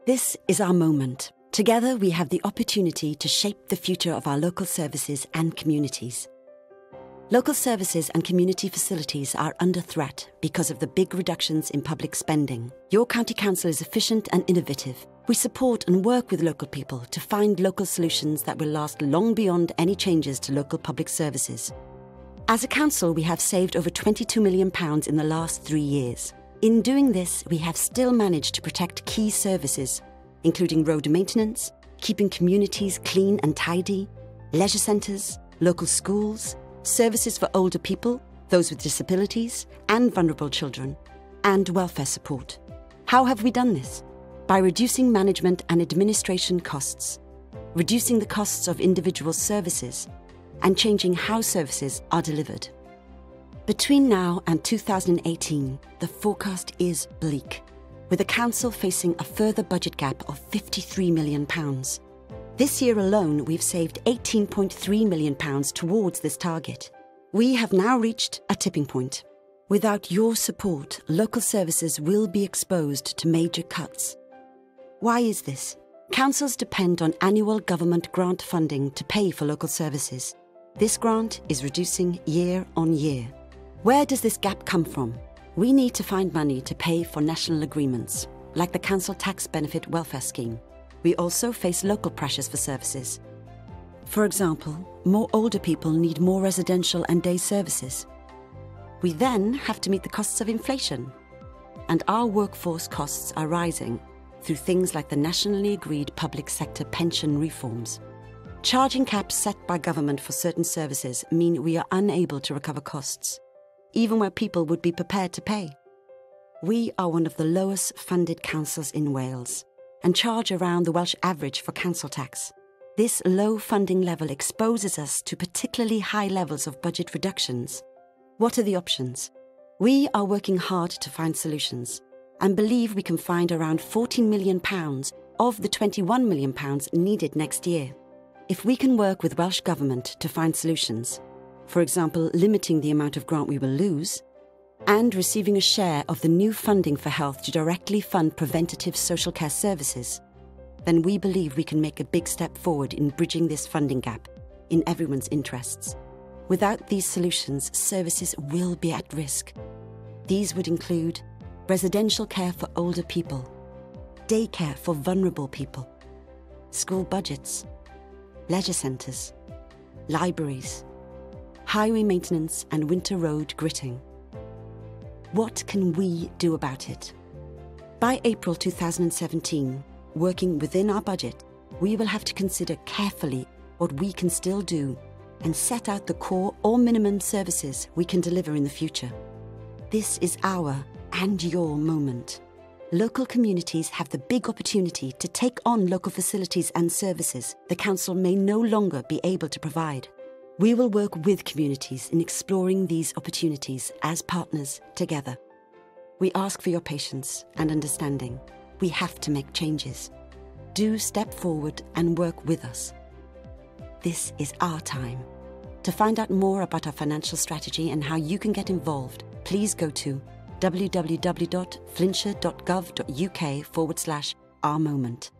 This is our moment. Together we have the opportunity to shape the future of our local services and communities. Local services and community facilities are under threat because of the big reductions in public spending. Your county council is efficient and innovative. We support and work with local people to find local solutions that will last long beyond any changes to local public services. As a council, we have saved over £22 million in the last 3 years. In doing this, we have still managed to protect key services, including road maintenance, keeping communities clean and tidy, leisure centres, local schools, services for older people, those with disabilities and vulnerable children, and welfare support. How have we done this? By reducing management and administration costs, reducing the costs of individual services, and changing how services are delivered. Between now and 2018, the forecast is bleak, with the council facing a further budget gap of £53 million. This year alone, we've saved £18.3 million towards this target. We have now reached a tipping point. Without your support, local services will be exposed to major cuts. Why is this? Councils depend on annual government grant funding to pay for local services. This grant is reducing year on year. Where does this gap come from? We need to find money to pay for national agreements, like the Council Tax Benefit Welfare Scheme. We also face local pressures for services. For example, more older people need more residential and day services. We then have to meet the costs of inflation. And our workforce costs are rising through things like the nationally agreed public sector pension reforms. Charging caps set by government for certain services mean we are unable to recover costs, even where people would be prepared to pay. We are one of the lowest funded councils in Wales and charge around the Welsh average for council tax. This low funding level exposes us to particularly high levels of budget reductions. What are the options? We are working hard to find solutions and believe we can find around £14 million of the £21 million needed next year. If we can work with Welsh Government to find solutions, for example, limiting the amount of grant we will lose, and receiving a share of the new funding for health to directly fund preventative social care services, then we believe we can make a big step forward in bridging this funding gap in everyone's interests. Without these solutions, services will be at risk. These would include residential care for older people, daycare for vulnerable people, school budgets, leisure centres, libraries, highway maintenance and winter road gritting. What can we do about it? By April 2017, working within our budget, we will have to consider carefully what we can still do and set out the core or minimum services we can deliver in the future. This is our and your moment. Local communities have the big opportunity to take on local facilities and services the council may no longer be able to provide. We will work with communities in exploring these opportunities as partners together. We ask for your patience and understanding. We have to make changes. Do step forward and work with us. This is our time. To find out more about our financial strategy and how you can get involved, please go to www.flintshire.gov.uk/ourmoment.